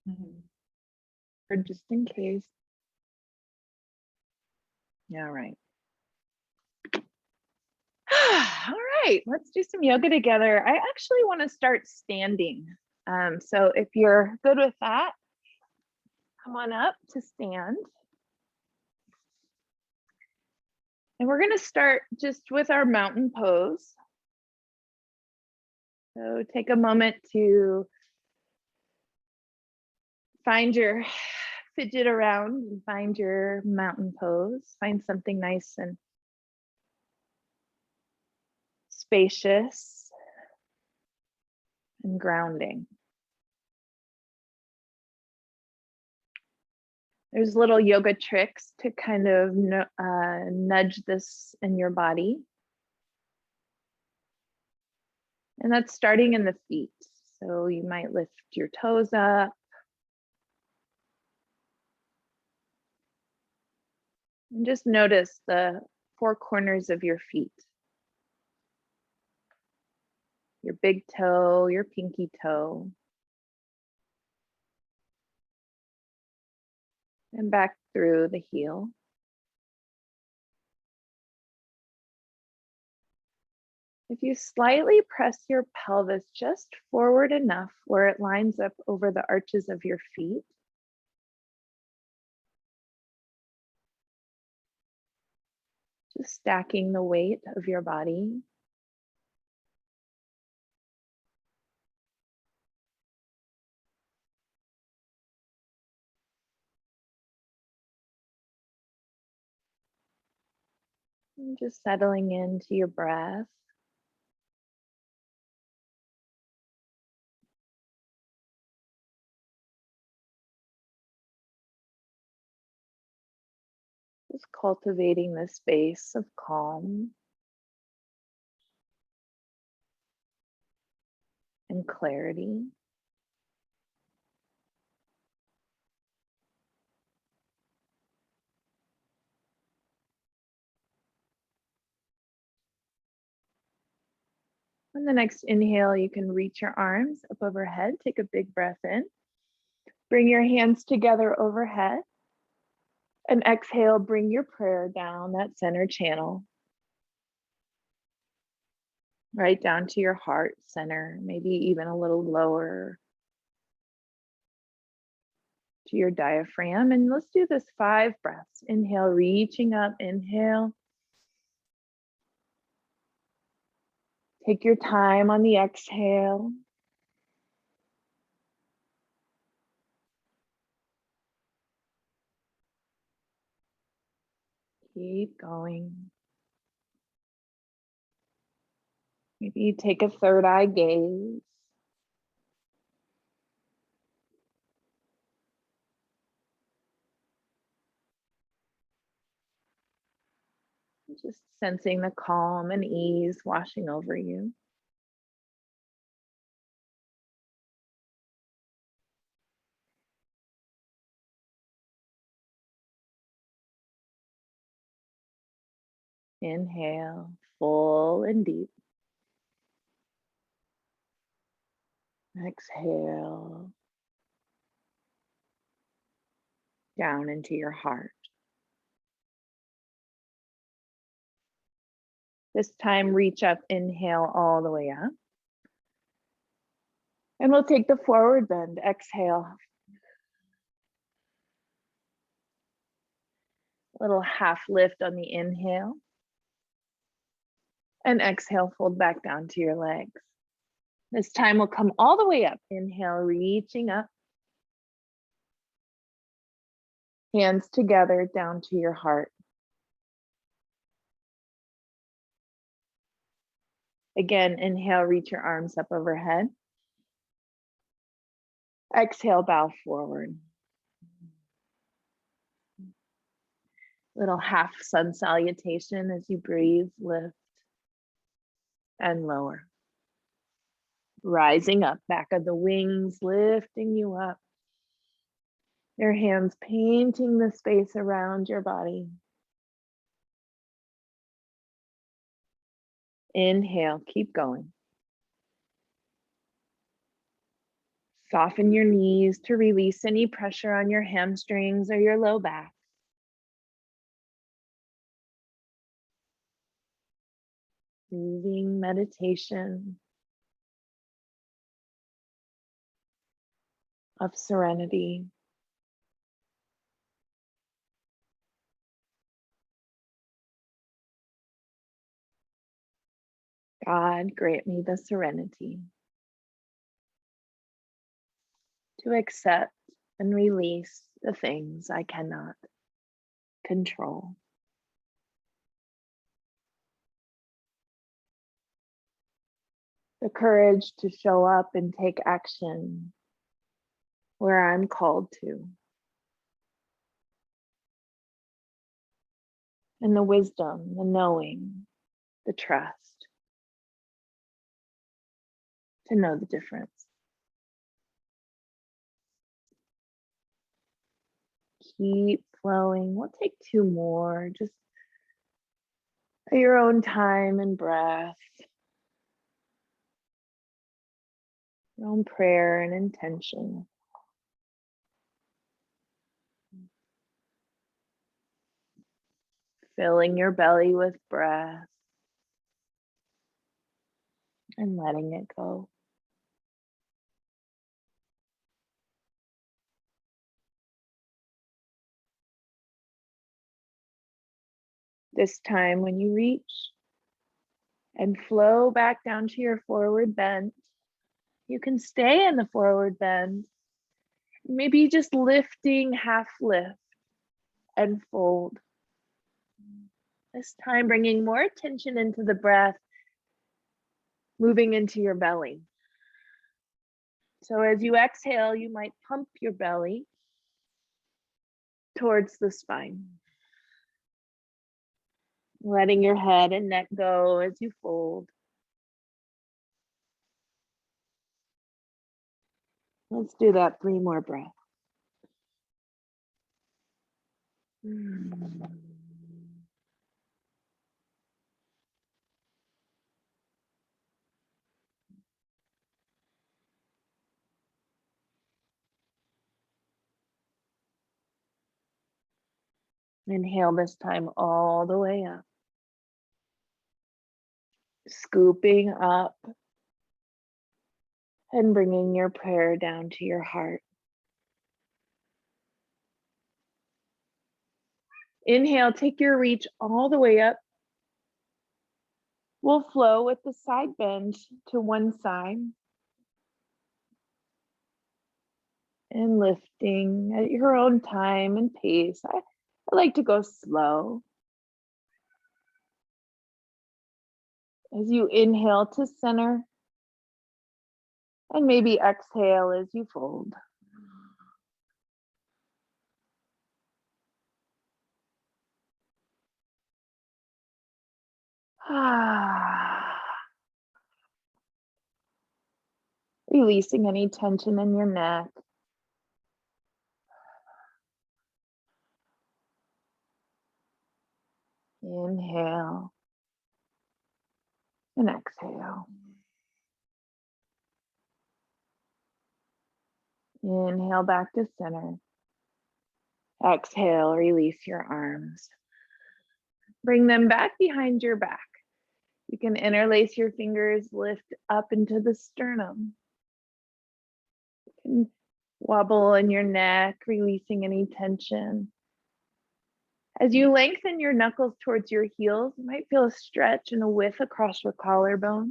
Or just in case. All right. All right, let's do some yoga together. I actually want to start standing. So if you're good with that, come on up to stand. And we're going to start just with our mountain pose. So take a moment to find your fidget around and find your mountain pose. Find something nice and spacious and grounding. There's little yoga tricks to kind of nudge this in your body. And that's starting in the feet. So you might lift your toes up. And just notice the four corners of your feet. Your big toe, your pinky toe. And back through the heel. If you slightly press your pelvis just forward enough where it lines up over the arches of your feet, just stacking the weight of your body. And just settling into your breath. Just cultivating this space of calm and clarity. On the next inhale, you can reach your arms up overhead. Take a big breath in. Bring your hands together overhead. And exhale, bring your prayer down that center channel. Right down to your heart center, maybe even a little lower to your diaphragm. And let's do this 5 breaths. Inhale, reaching up, inhale. Take your time on the exhale. Keep going. Maybe you take a third eye gaze. Just sensing the calm and ease washing over you. Inhale, full and deep. Exhale, down into your heart. This time, reach up, inhale all the way up. And we'll take the forward bend, exhale. Little half lift on the inhale. And exhale, fold back down to your legs. This time we'll come all the way up. Inhale, reaching up. Hands together down to your heart. Again, inhale, reach your arms up overhead. Exhale, bow forward. Little half sun salutation as you breathe, lift and lower. Rising up, back of the wings, lifting you up. Your hands painting the space around your body. Inhale, keep going. Soften your knees to release any pressure on your hamstrings or your low back. Moving meditation of serenity. God, grant me the serenity to accept and release the things I cannot control. The courage to show up and take action where I'm called to. And the wisdom, the knowing, the trust to know the difference. Keep flowing. We'll take two more, just at your own time and breath, your own prayer and intention. Filling your belly with breath and letting it go. This time when you reach and flow back down to your forward bend, you can stay in the forward bend. Maybe just lifting, half lift and fold. This time bringing more attention into the breath, moving into your belly. So as you exhale, you might pump your belly towards the spine. Letting your head and neck go as you fold. Let's do that 3 more breaths. Inhale this time all the way up. Scooping up and bringing your prayer down to your heart. Inhale, take your reach all the way up. We'll flow with the side bend to one side. And lifting at your own time and pace. I like to go slow. As you inhale to center, and maybe exhale as you fold. Releasing any tension in your neck. Inhale and exhale. Inhale back to center. Exhale, release your arms. Bring them back behind your back. You can interlace your fingers, lift up into the sternum. You can wobble in your neck, releasing any tension. As you lengthen your knuckles towards your heels, you might feel a stretch and a width across your collarbones.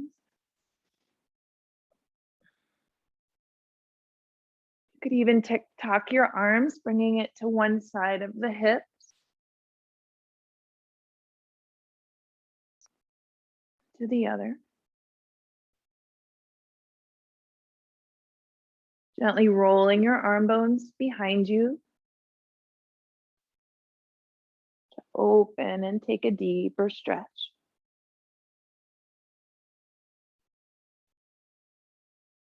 You could even tuck your arms, bringing it to one side of the hips. To the other. Gently rolling your arm bones behind you. To open and take a deeper stretch.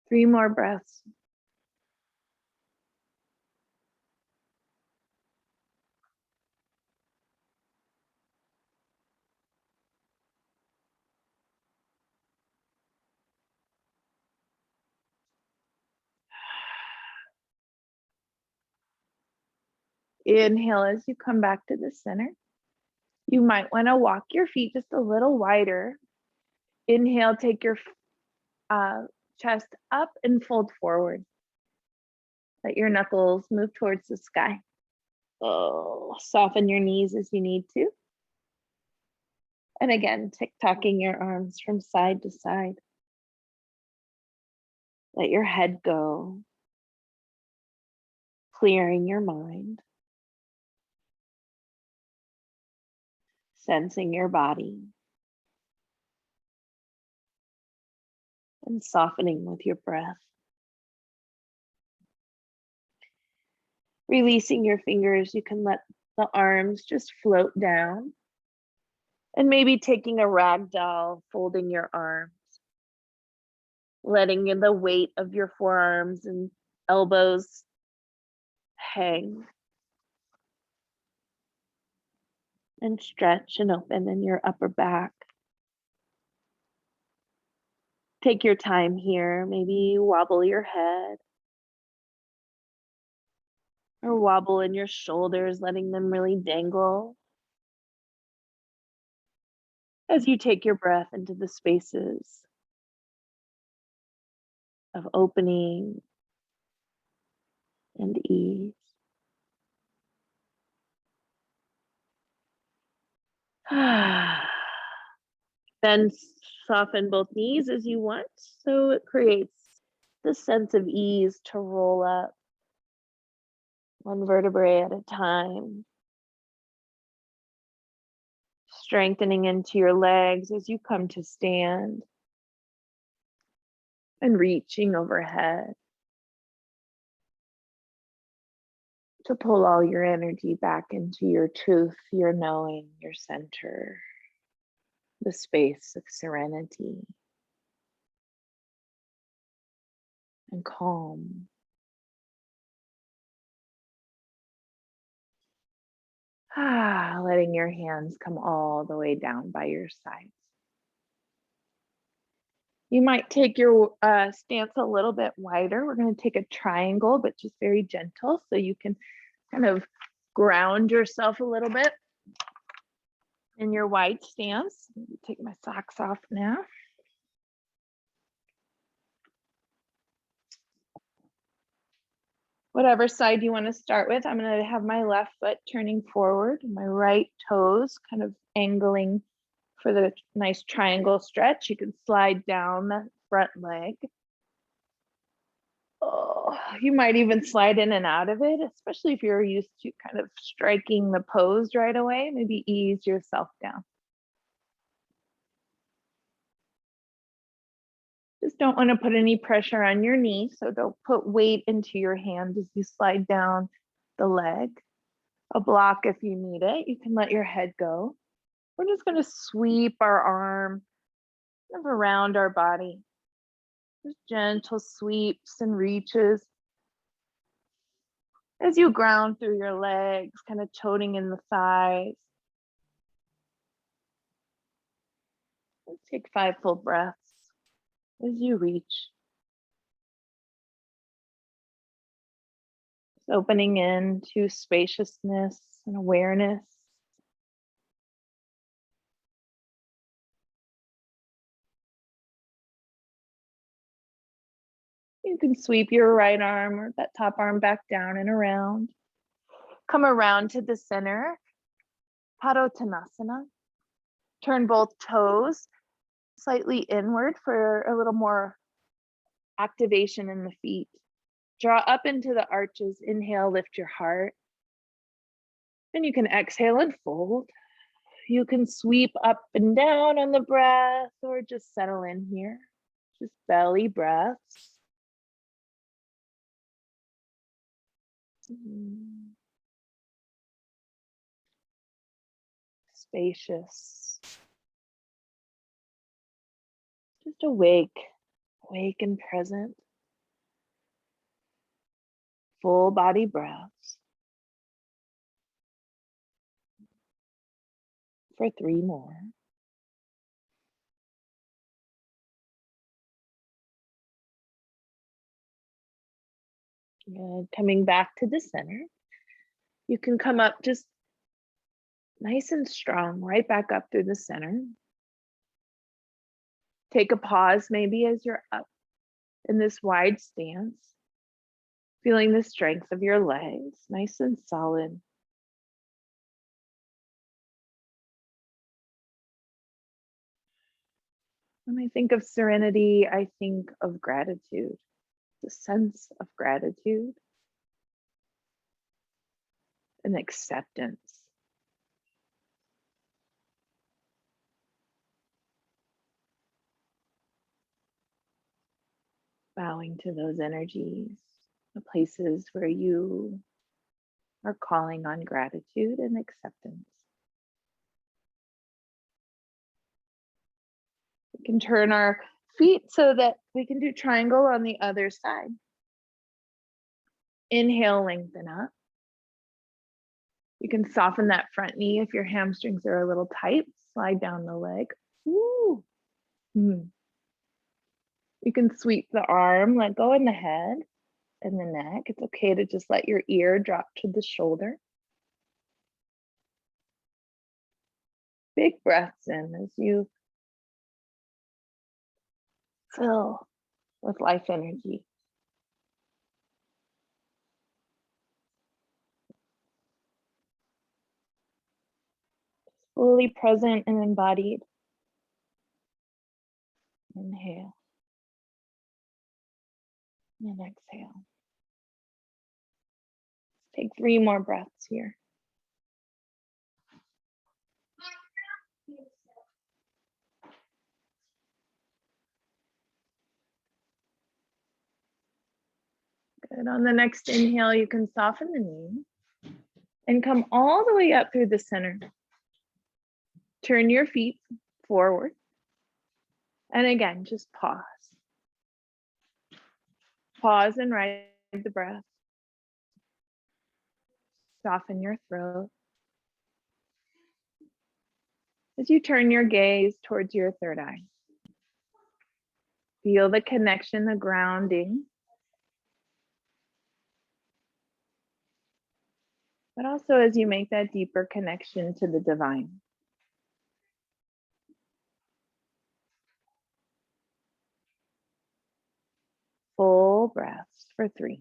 Three more breaths. Inhale as you come back to the center. You might want to walk your feet just a little wider. Inhale, take your chest up and fold forward. Let your knuckles move towards the sky. Oh, soften your knees as you need to. And again, tick-tocking your arms from side to side. Let your head go, clearing your mind, sensing your body, and softening with your breath. Releasing your fingers, you can let the arms just float down. And maybe taking a rag doll, folding your arms, letting in the weight of your forearms and elbows hang. And stretch and open in your upper back. Take your time here. Maybe wobble your head. Or wobble in your shoulders, letting them really dangle. As you take your breath into the spaces of opening and ease. Then soften both knees as you want, so it creates the sense of ease to roll up one vertebrae at a time. Strengthening into your legs as you come to stand. And reaching overhead to pull all your energy back into your truth, your knowing, your center, the space of serenity and calm. Letting your hands come all the way down by your sides. You might take your stance a little bit wider. We're going to take a triangle, but just very gentle, so you can kind of ground yourself a little bit in your wide stance. Take my socks off now. Whatever side you want to start with, I'm going to have my left foot turning forward, my right toes kind of angling for the nice triangle stretch. You can slide down the front leg. Oh, you might even slide in and out of it, especially if you're used to kind of striking the pose right away. Maybe ease yourself down. Just don't want to put any pressure on your knee, so don't put weight into your hand as you slide down the leg. A block if you need it. You can let your head go. We're just going to sweep our arm kind of around our body. Just gentle sweeps and reaches as you ground through your legs, kind of toting in the thighs. Let's take 5 full breaths as you reach. Opening into spaciousness and awareness. You can sweep your right arm or that top arm back down and around. Come around to the center, Padottanasana. Turn both toes slightly inward for a little more activation in the feet. Draw up into the arches. Inhale, lift your heart. Then you can exhale and fold. You can sweep up and down on the breath or just settle in here. Just belly breaths. Spacious. Just awake and present. Full body breaths. For 3 more. Good. Coming back to the center. You can come up just nice and strong, right back up through the center. Take a pause maybe as you're up in this wide stance, feeling the strength of your legs, nice and solid. When I think of serenity, I think of gratitude, the sense of gratitude and acceptance. Bowing to those energies, the places where you are calling on gratitude and acceptance. We can turn our feet so that we can do triangle on the other side. Inhale, lengthen up. You can soften that front knee if your hamstrings are a little tight. Slide down the leg. Ooh. You can sweep the arm, let go in the head and the neck. It's okay to just let your ear drop to the shoulder. Big breaths in as you fill with life energy. Fully present and embodied. Inhale and exhale. Take 3 more breaths here. Good. On the next inhale, you can soften the knee and come all the way up through the center. Turn your feet forward. And again, just pause. Pause and ride the breath. Soften your throat. As you turn your gaze towards your third eye. Feel the connection, the grounding. But also as you make that deeper connection to the divine. Full breaths for 3.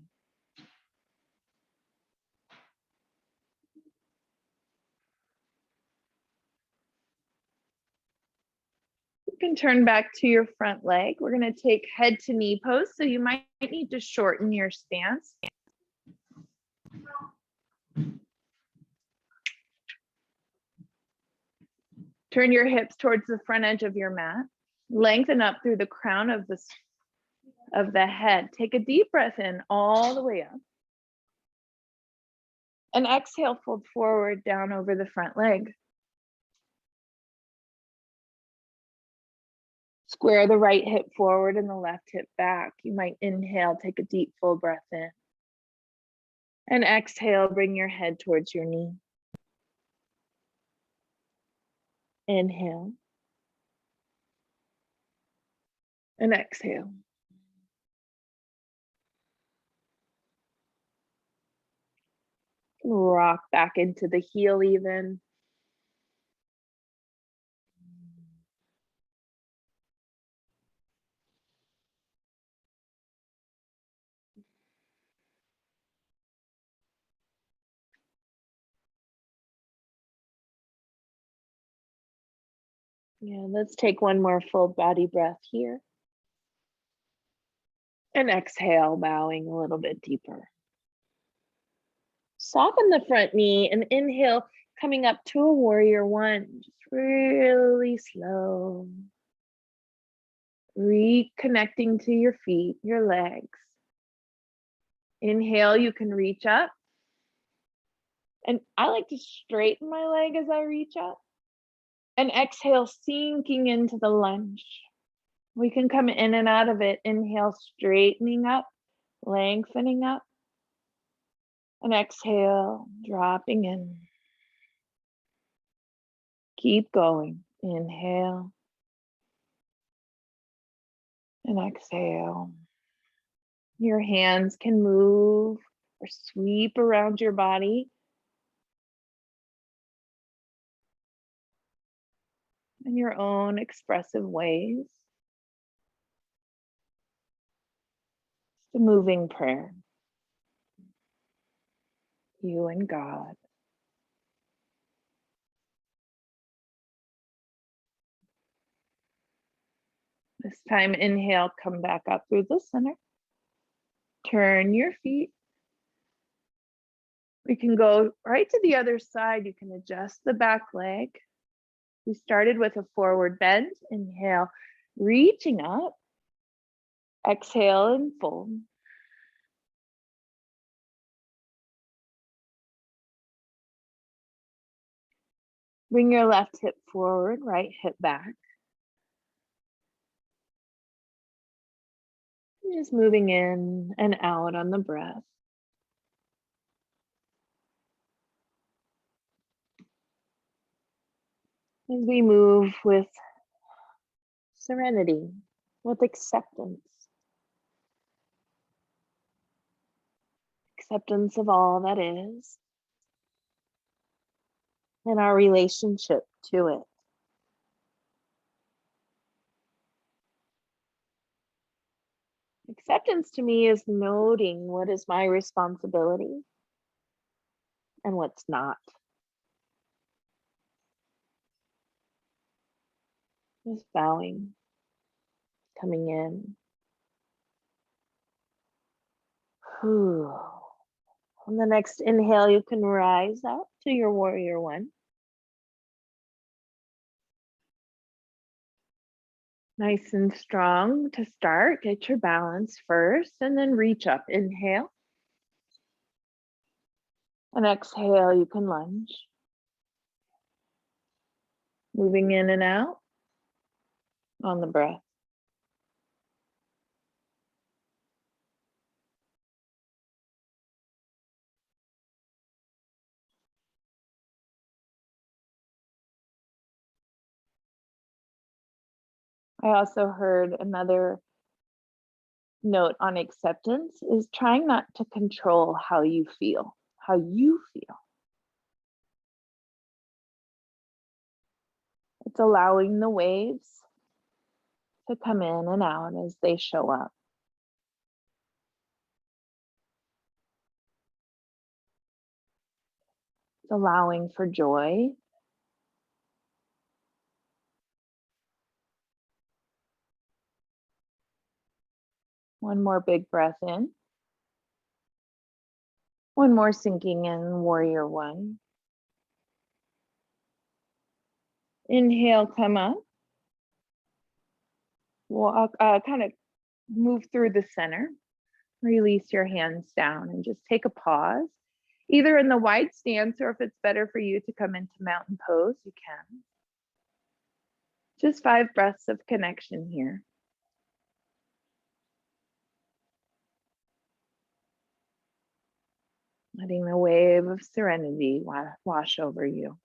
You can turn back to your front leg. We're going to take head to knee pose. So you might need to shorten your stance. Turn your hips towards the front edge of your mat. Lengthen up through the crown of the head. Take a deep breath in all the way up. And exhale, fold forward down over the front leg. Square the right hip forward and the left hip back. You might inhale, take a deep full breath in. And exhale, bring your head towards your knee. Inhale. And exhale. Rock back into the heel even. Yeah, let's take one more full body breath here. And exhale, bowing a little bit deeper. Soften the front knee and inhale, coming up to a warrior 1. Just really slow. Reconnecting to your feet, your legs. Inhale, you can reach up. And I like to straighten my leg as I reach up. And exhale, sinking into the lunge. We can come in and out of it. Inhale, straightening up, lengthening up. And exhale, dropping in. Keep going. Inhale. And exhale. Your hands can move or sweep around your body in your own expressive ways. Just a moving prayer. You and God. This time, inhale, come back up through the center. Turn your feet. We can go right to the other side. You can adjust the back leg. We started with a forward bend. Inhale, reaching up. Exhale and fold. Bring your left hip forward, right hip back. Just moving in and out on the breath. As we move with serenity, with acceptance. Acceptance of all that is and our relationship to it. Acceptance to me is noting what is my responsibility and what's not. Just bowing, coming in. On the next inhale, you can rise up to your warrior one. Nice and strong to start. Get your balance first and then reach up. Inhale. And exhale, you can lunge. Moving in and out on the breath. I also heard another note on acceptance is trying not to control how you feel. It's allowing the waves to come in and out as they show up. It's allowing for joy. One more big breath in. One more sinking in, warrior one. Inhale, come up. Walk, kind of move through the center. Release your hands down and just take a pause. Either in the wide stance or if it's better for you to come into mountain pose, you can. Just 5 breaths of connection here. Letting the wave of serenity wash over you.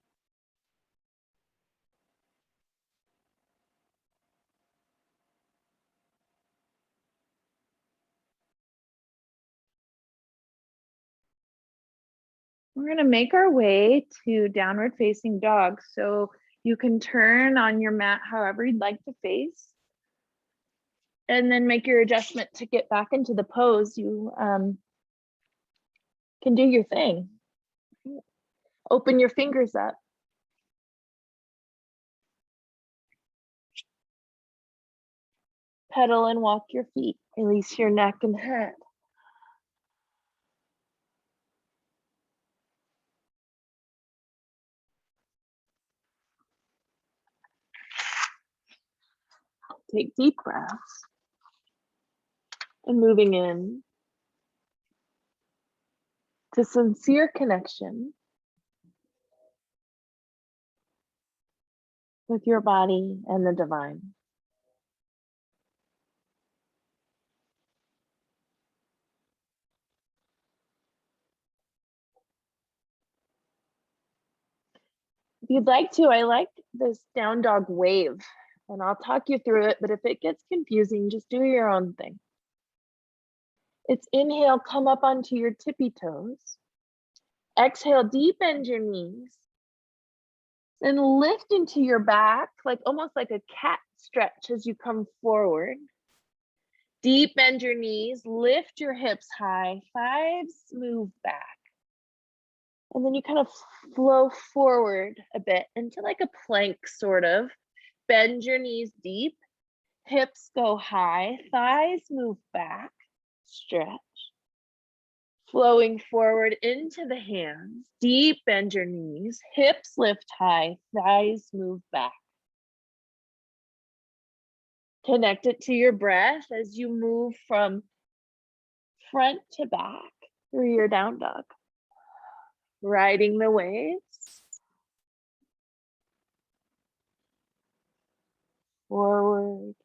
We're going to make our way to downward facing dog. So you can turn on your mat however you'd like to face. And then make your adjustment to get back into the pose. You can do your thing. Open your fingers up. Pedal and walk your feet. Release your neck and head. Take deep breaths. And moving in to sincere connection with your body and the divine. If you'd like to, I like this down dog wave, and I'll talk you through it, but if it gets confusing, just do your own thing. It's inhale, come up onto your tippy toes. Exhale, deep bend your knees. Then lift into your back, like almost like a cat stretch as you come forward. Deep bend your knees, lift your hips high, thighs move back. And then you kind of flow forward a bit into like a plank sort of. Bend your knees deep, hips go high, thighs move back, stretch. Flowing forward into the hands, deep bend your knees, hips lift high, thighs move back. Connect it to your breath as you move from front to back through your down dog. Riding the waves. Forward.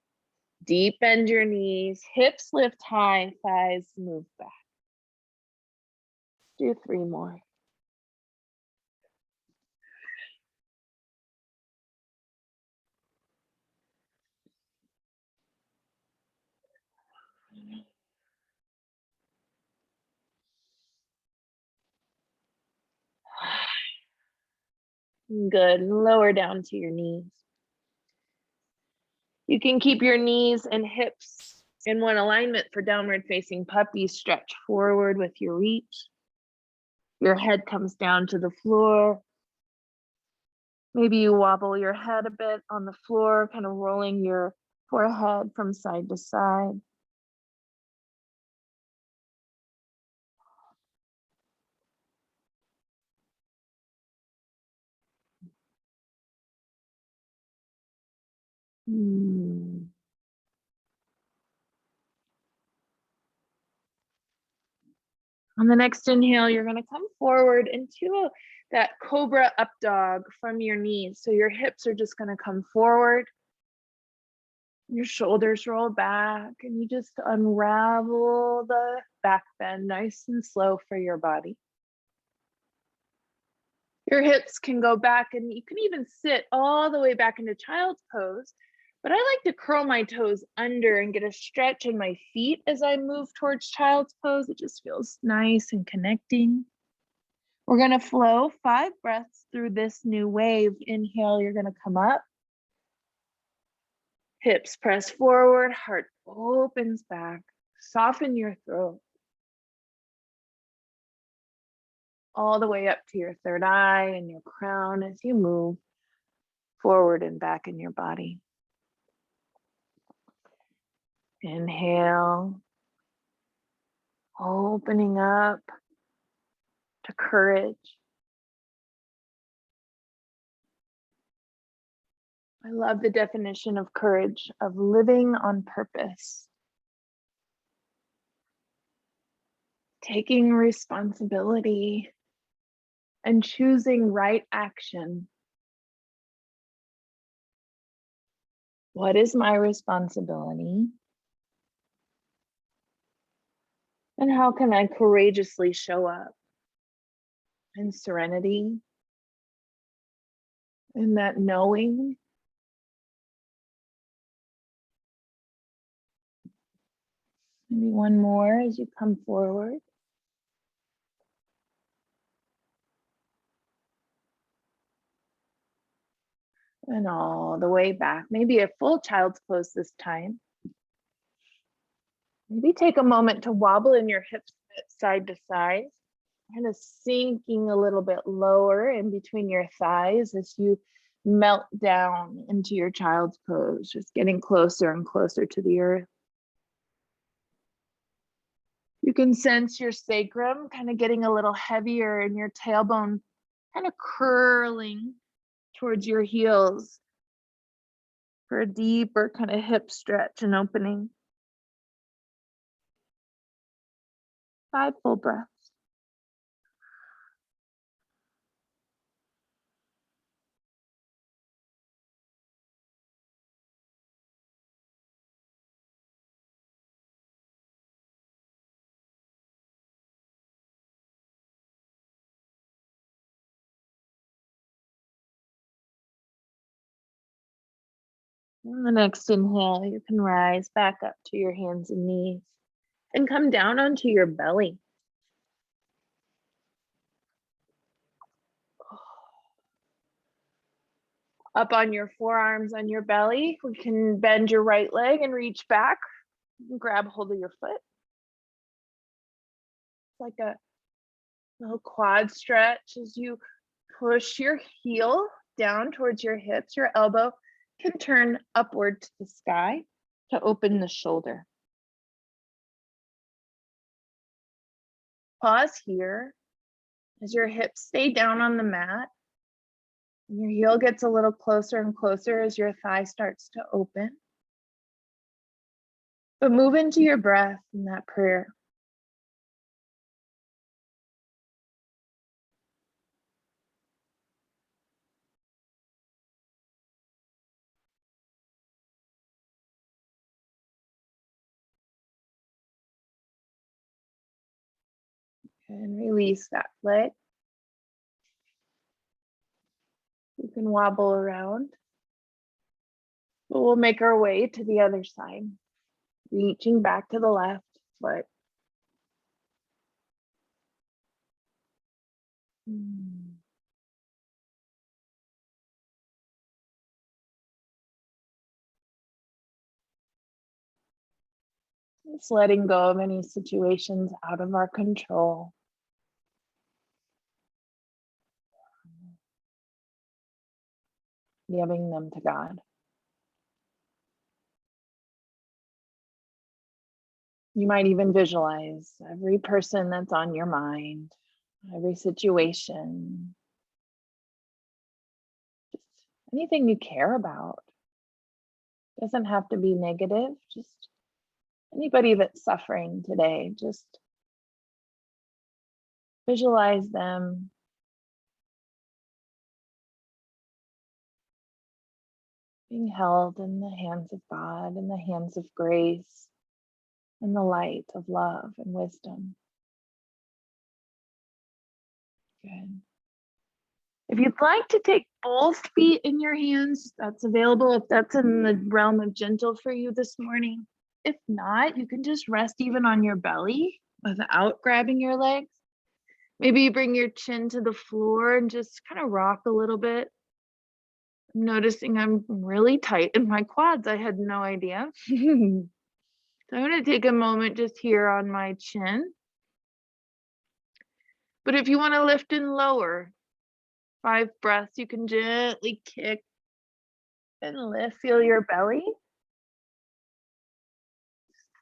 Deep bend your knees, hips lift high, thighs move back. Do 3 more. Good. Lower down to your knees. You can keep your knees and hips in one alignment for downward facing puppy. Stretch forward with your reach. Your head comes down to the floor. Maybe you wobble your head a bit on the floor, kind of rolling your forehead from side to side. On the next inhale, you're going to come forward into that Cobra up dog from your knees. So your hips are just going to come forward. Your shoulders roll back and you just unravel the back bend nice and slow for your body. Your hips can go back and you can even sit all the way back into child's pose. But I like to curl my toes under and get a stretch in my feet as I move towards child's pose. It just feels nice and connecting. We're going to flow 5 breaths through this new wave. Inhale, you're going to come up. Hips press forward, heart opens back. Soften your throat. All the way up to your third eye and your crown as you move forward and back in your body. Inhale, opening up to courage. I love the definition of courage, of living on purpose, taking responsibility, and choosing right action. What is my responsibility? And how can I courageously show up in serenity, in that knowing? Maybe one more as you come forward. And all the way back, maybe a full child's pose this time. Maybe take a moment to wobble in your hips side to side, kind of sinking a little bit lower in between your thighs as you melt down into your child's pose, just getting closer and closer to the earth. You can sense your sacrum kind of getting a little heavier and your tailbone kind of curling towards your heels for a deeper kind of hip stretch and opening. 5 full breaths. On the next inhale, you can rise back up to your hands and knees and come down onto your belly. Up on your forearms on your belly, we can bend your right leg and reach back and grab hold of your foot. It's like a little quad stretch as you push your heel down towards your hips. Your elbow can turn upward to the sky to open the shoulder. Pause here as your hips stay down on the mat. And your heel gets a little closer and closer as your thigh starts to open. But move into your breath in that prayer. And release that leg. You can wobble around. But we'll make our way to the other side. Reaching back to the left foot. Just letting go of any situations out of our control. Giving them to God. You might even visualize every person that's on your mind, every situation, just anything you care about. Doesn't have to be negative, just anybody that's suffering today, just visualize them. Being held in the hands of God, in the hands of grace, in the light of love and wisdom. Good. If you'd like to take both feet in your hands, that's available if that's in the realm of gentle for you this morning. If not, you can just rest even on your belly without grabbing your legs. Maybe you bring your chin to the floor and just kind of rock a little bit. I'm noticing I'm really tight in my quads. I had no idea. So I'm going to take a moment just here on my chin. But if you want to lift and lower, 5 breaths, you can gently kick and lift. Feel your belly.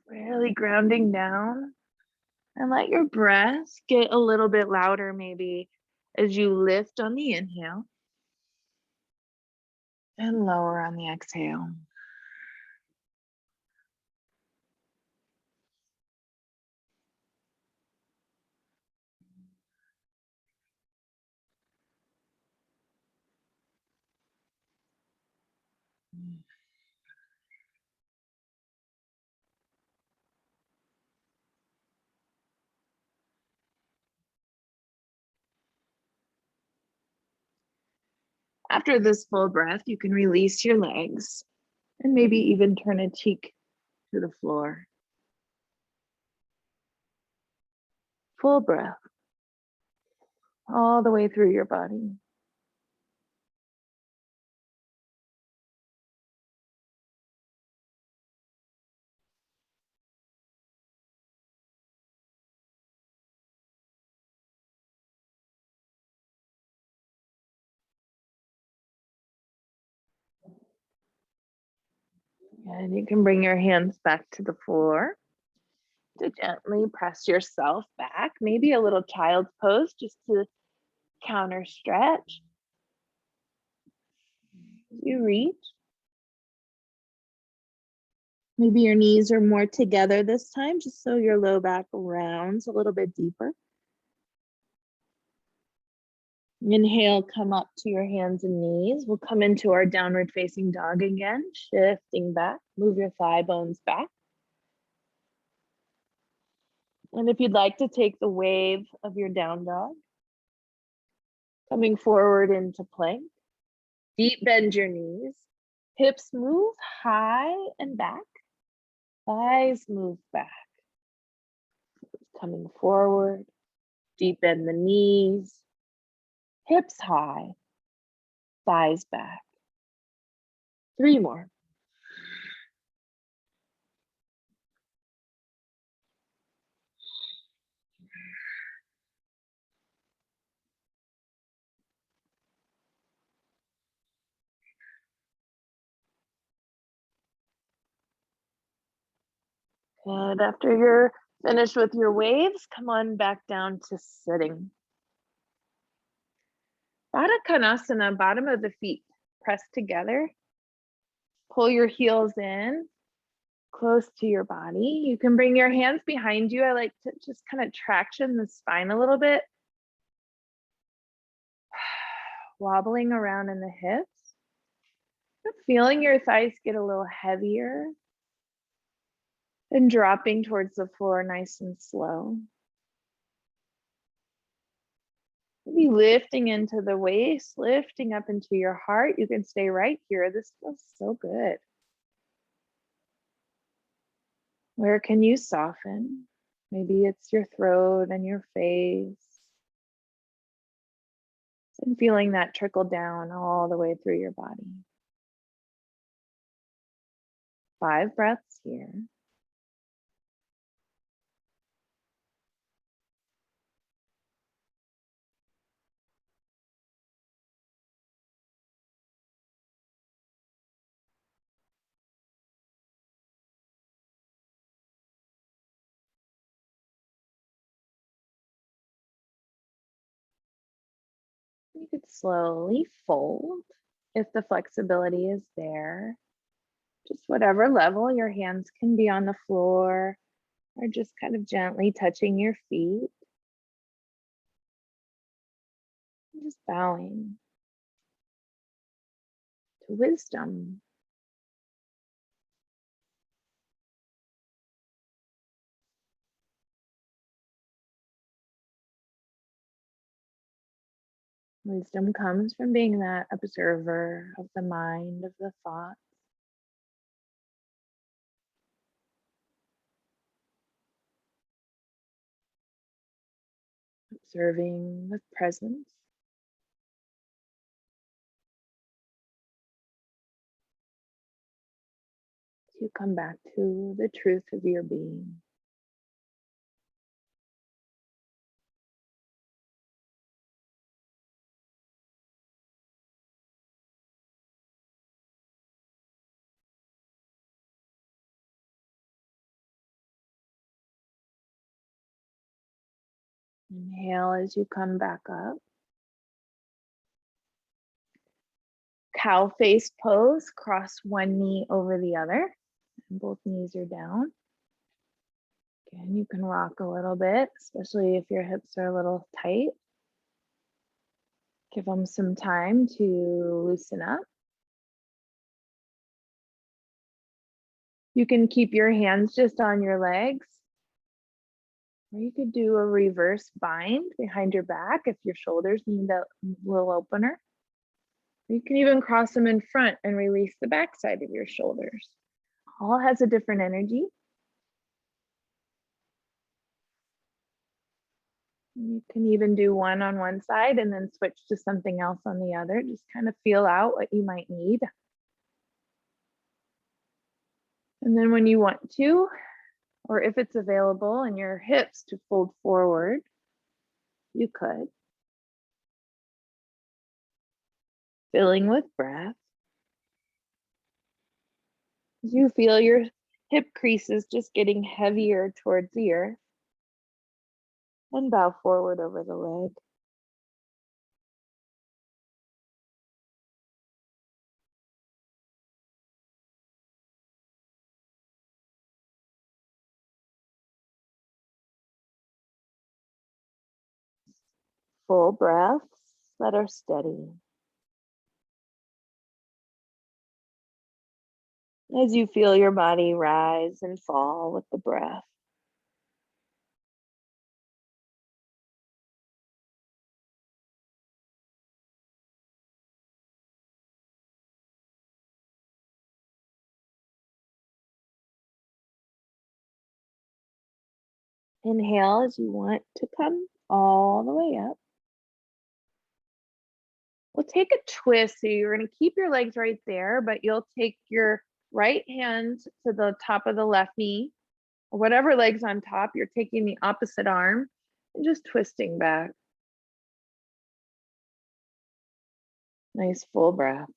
Really grounding down. And let your breath get a little bit louder maybe as you lift on the inhale and lower on the exhale. After this full breath, you can release your legs and maybe even turn a cheek to the floor. Full breath all the way through your body. And you can bring your hands back to the floor to gently press yourself back, maybe a little child's pose just to counter stretch. You reach. Maybe your knees are more together this time, just so your low back rounds a little bit deeper. Inhale, come up to your hands and knees. We'll come into our downward facing dog again, shifting back. Move your thigh bones back. And if you'd like to take the wave of your down dog, coming forward into plank, deep bend your knees, hips move high and back, thighs move back. Coming forward, deep bend the knees, hips high, thighs back. 3 more. Good. After you're finished with your waves, come on back down to sitting. Baddha Konasana, bottom of the feet pressed together. Pull your heels in, close to your body. You can bring your hands behind you. I like to just kind of traction the spine a little bit. Wobbling around in the hips. Feeling your thighs get a little heavier. And dropping towards the floor nice and slow. Maybe lifting into the waist, lifting up into your heart. You can stay right here. This feels so good. Where can you soften? Maybe it's your throat and your face. And feeling that trickle down all the way through your body. 5 breaths here. You could slowly fold if the flexibility is there. Just whatever level, your hands can be on the floor or just kind of gently touching your feet. Just bowing to wisdom. Wisdom comes from being that observer of the mind, of the thought. Observing with presence. You come back to the truth of your being. Inhale as you come back up. Cow face pose, cross one knee over the other. And both knees are down. Again, you can rock a little bit, especially if your hips are a little tight. Give them some time to loosen up. You can keep your hands just on your legs. Or you could do a reverse bind behind your back if your shoulders need a little opener. You can even cross them in front and release the back side of your shoulders. All has a different energy. You can even do one on one side and then switch to something else on the other. Just kind of feel out what you might need. And then when you want to, or if it's available in your hips to fold forward, you could. Filling with breath. As you feel your hip creases just getting heavier towards the earth, and bow forward over the leg. Full breaths that are steady. As you feel your body rise and fall with the breath. Inhale as you want to come all the way up. We'll take a twist. So you're going to keep your legs right there, but you'll take your right hand to the top of the left knee, or whatever leg's on top, you're taking the opposite arm and just twisting back. Nice full breaths.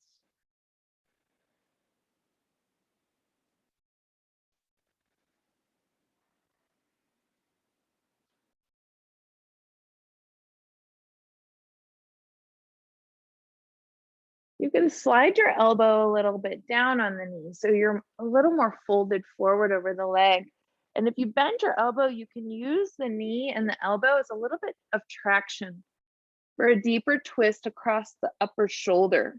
You can slide your elbow a little bit down on the knee so you're a little more folded forward over the leg. And if you bend your elbow, you can use the knee and the elbow as a little bit of traction for a deeper twist across the upper shoulder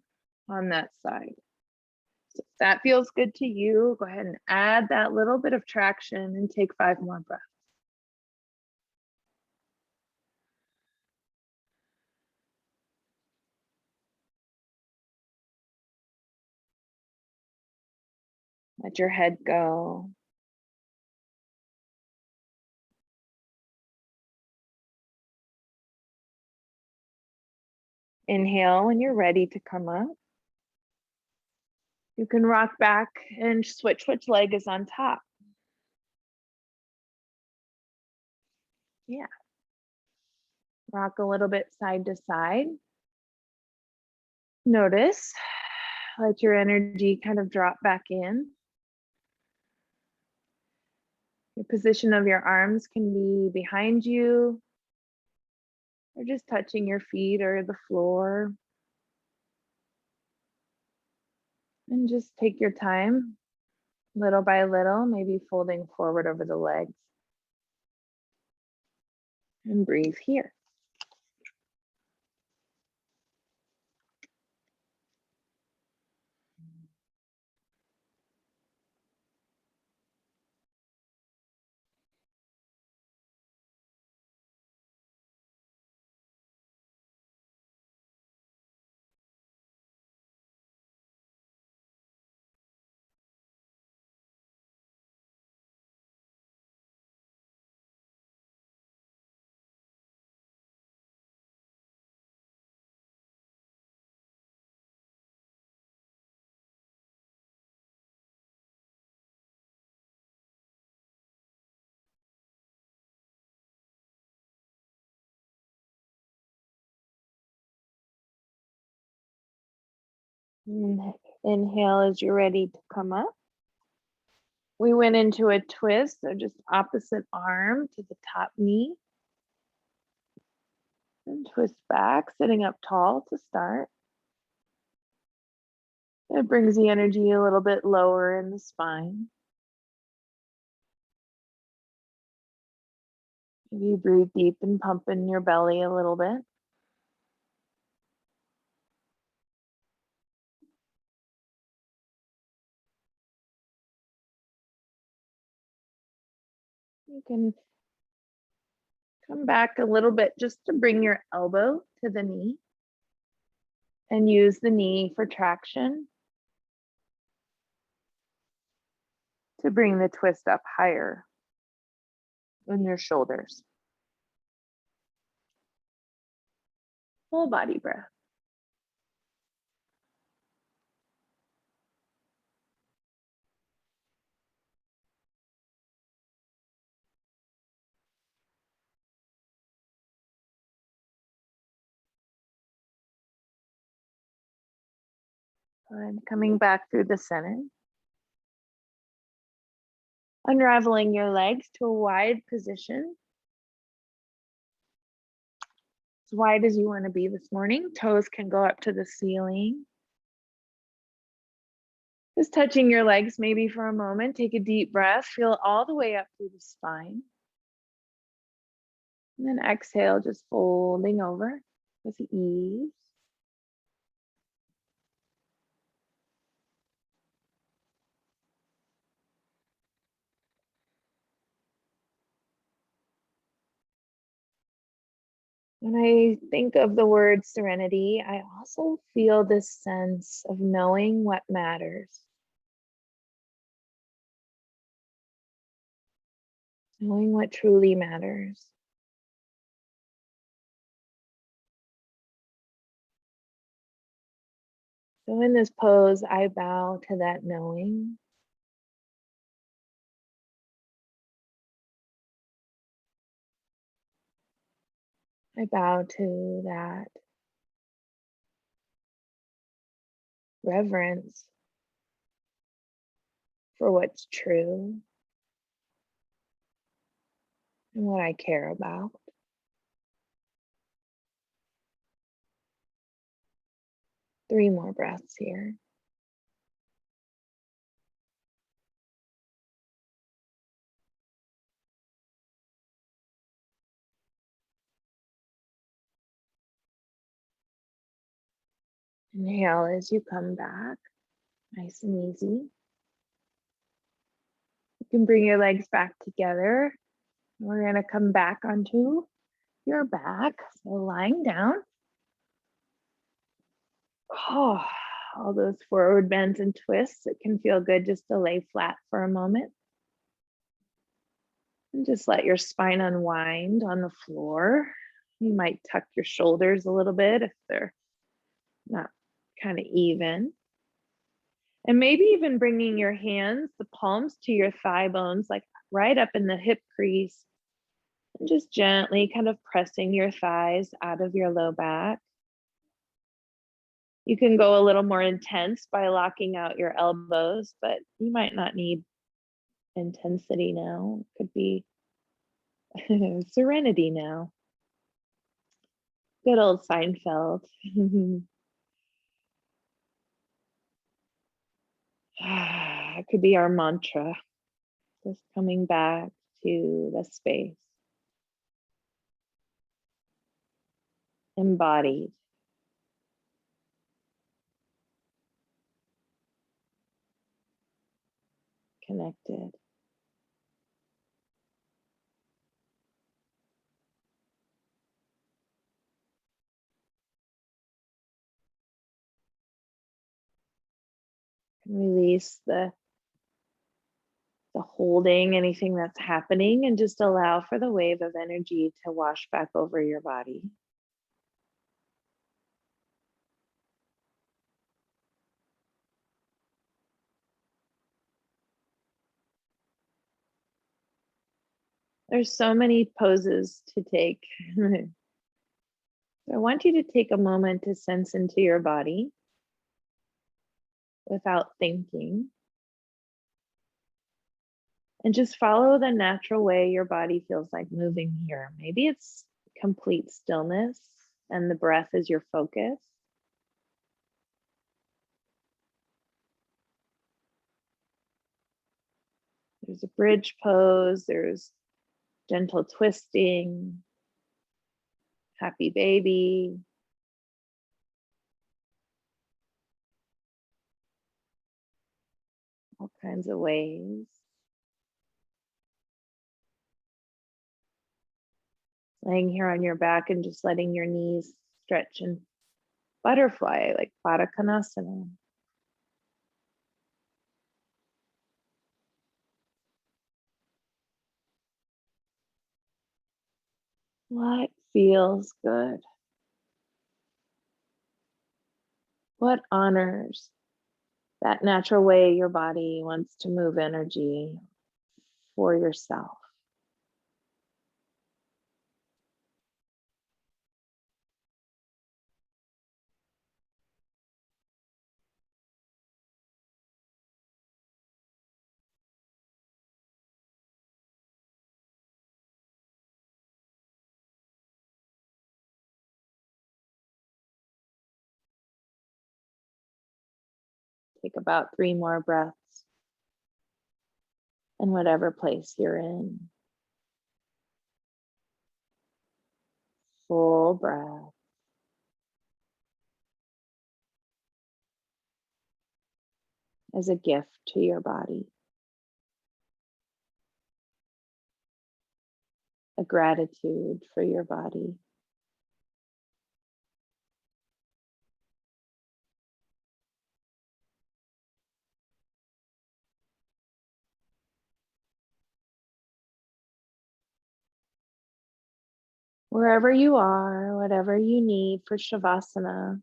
on that side. So if that feels good to you, go ahead and add that little bit of traction and take 5 more breaths. Let your head go. Inhale when you're ready to come up. You can rock back and switch which leg is on top. Yeah. Rock a little bit side to side. Notice, let your energy kind of drop back in. The position of your arms can be behind you or just touching your feet or the floor. And just take your time, little by little, maybe folding forward over the legs. And breathe here. Inhale as you're ready to come up. We went into a twist, so just opposite arm to the top knee. And twist back, sitting up tall to start. It brings the energy a little bit lower in the spine. Maybe breathe deep and pump in your belly a little bit. You can come back a little bit just to bring your elbow to the knee and use the knee for traction to bring the twist up higher in your shoulders. Full body breath. And coming back through the center. Unraveling your legs to a wide position. As wide as you want to be this morning. Toes can go up to the ceiling. Just touching your legs maybe for a moment. Take a deep breath. Feel all the way up through the spine. And then exhale, just folding over with ease. When I think of the word serenity, I also feel this sense of knowing what matters. Knowing what truly matters. So in this pose, I bow to that knowing. I bow to that reverence for what's true and what I care about. Three more breaths here. Inhale as you come back, nice and easy. You can bring your legs back together. We're going to come back onto your back. So lying down. Oh, all those forward bends and twists. It can feel good just to lay flat for a moment. And just let your spine unwind on the floor. You might tuck your shoulders a little bit if they're not kind of even. And maybe even bringing your hands, the palms to your thigh bones, like right up in the hip crease. And just gently kind of pressing your thighs out of your low back. You can go a little more intense by locking out your elbows, but you might not need intensity now. It could be Serenity now. Good old Seinfeld. It could be our mantra. Just coming back to the space. Embodied. Connected. Release the holding, anything that's happening, and just allow for the wave of energy to wash back over your body. There's so many poses to take. So I want you to take a moment to sense into your body without thinking. And just follow the natural way your body feels like moving here. Maybe it's complete stillness and the breath is your focus. There's a bridge pose, there's gentle twisting, happy baby. All kinds of ways. Laying here on your back and just letting your knees stretch and butterfly like Baddha Konasana. What feels good? What honors that natural way your body wants to move energy for yourself? Take about 3 more breaths in whatever place you're in. Full breath. As a gift to your body. A gratitude for your body. Wherever you are, whatever you need for Shavasana,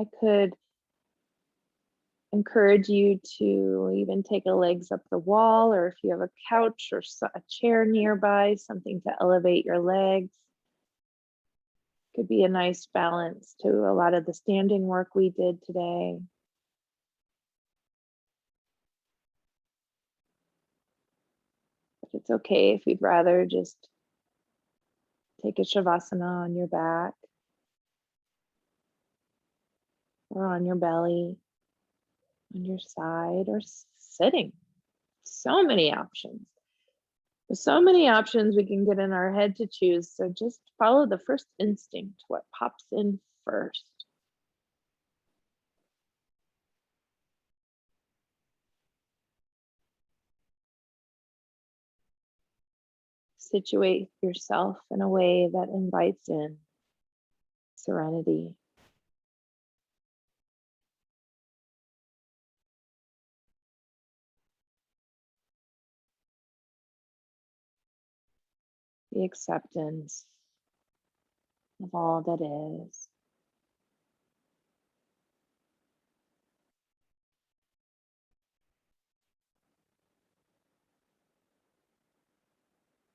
I could encourage you to even take a legs up the wall, or if you have a couch or a chair nearby, something to elevate your legs. Could be a nice balance to a lot of the standing work we did today. But it's okay if you'd rather just take a shavasana on your back or on your belly, on your side, or sitting. So many options. There's so many options we can get in our head to choose. So just follow the first instinct, what pops in first. Situate yourself in a way that invites in serenity. The acceptance of all that is.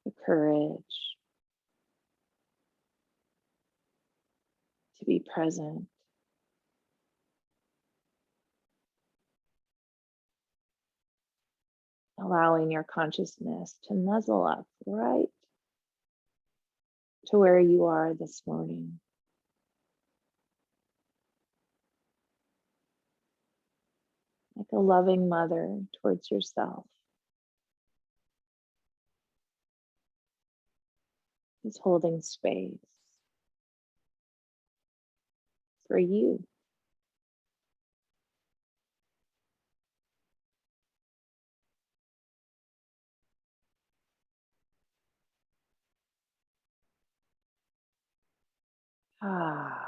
The courage to be present. Allowing your consciousness to nuzzle up right to where you are this morning. Like a loving mother towards yourself. Is holding space for you. Ah.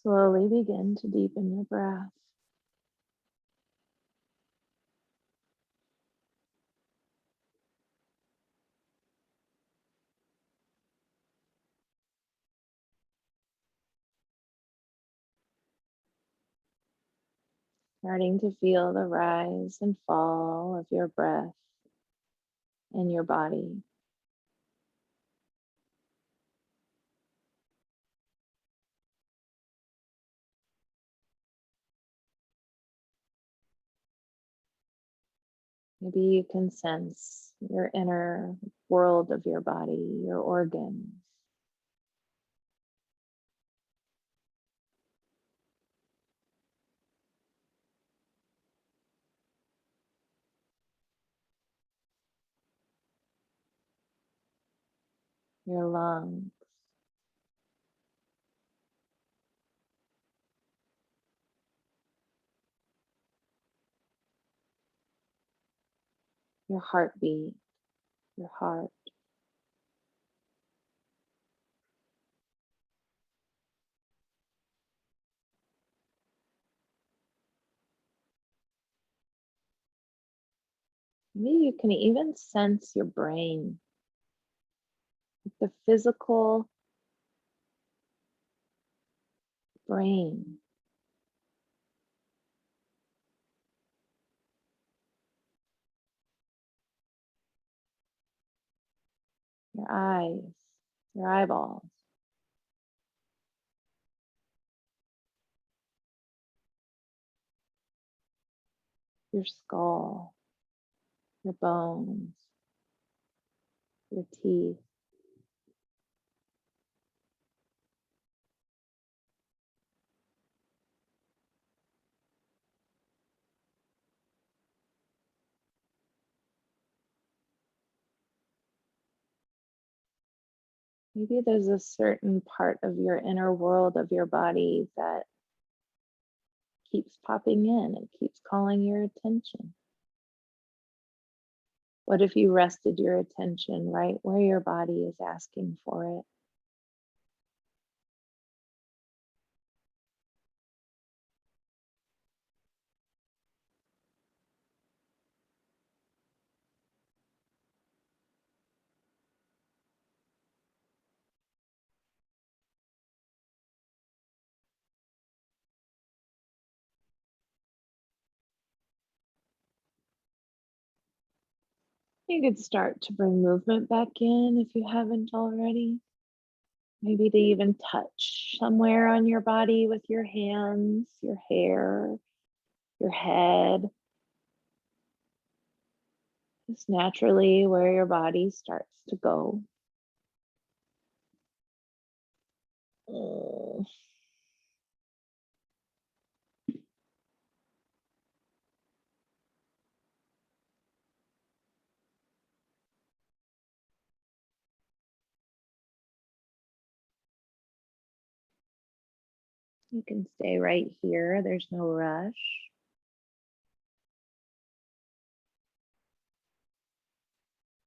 Slowly begin to deepen your breath. Starting to feel the rise and fall of your breath in your body. Maybe you can sense your inner world of your body, your organs. Your lungs. Your heartbeat, your heart. Maybe you can even sense your brain, the physical brain. Your eyes, your eyeballs, your skull, your bones, your teeth. Maybe there's a certain part of your inner world of your body that keeps popping in, it keeps calling your attention. What if you rested your attention right where your body is asking for it? You could start to bring movement back in if you haven't already. Maybe to even touch somewhere on your body with your hands, your hair, your head. Just naturally where your body starts to go. Mm. You can stay right here. There's no rush.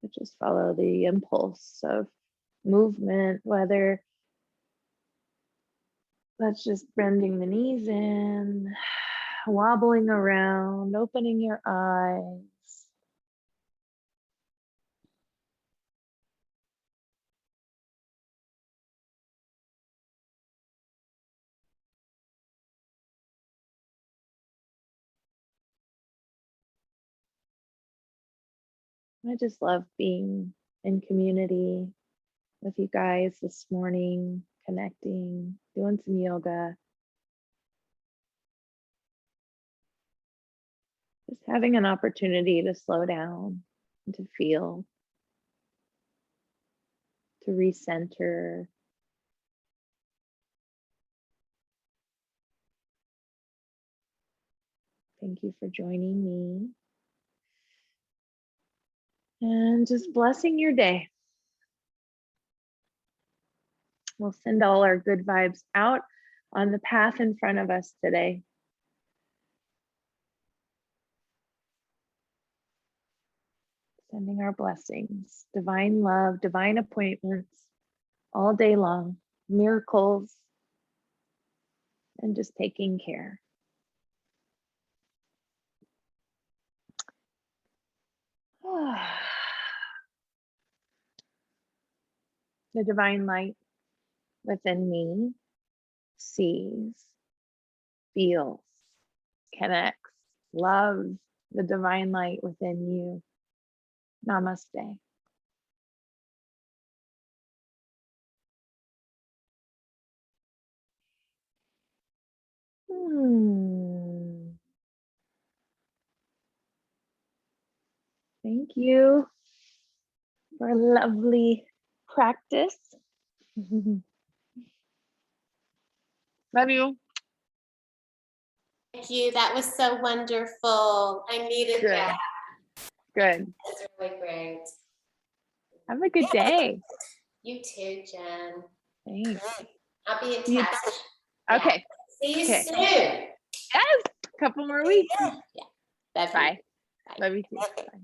But just follow the impulse of movement, whether that's just bending the knees in, wobbling around, opening your eyes. I just love being in community with you guys this morning, connecting, doing some yoga, just having an opportunity to slow down and to feel, to recenter. Thank you for joining me and just blessing your day. We'll send all our good vibes out on the path in front of us today. Sending our blessings, divine love, divine appointments all day long, miracles, and just taking care. The divine light within me sees, feels, connects, loves the divine light within you. Namaste. Thank you for a lovely practice. Love you. Thank you. That was so wonderful. I needed that. Good. That's really great. Have a good day. You too, Jen. Thanks. I'll be in touch. Okay. See you soon. Yes. A couple more weeks. Yeah. Love Bye. you. Bye. Love you too. Bye.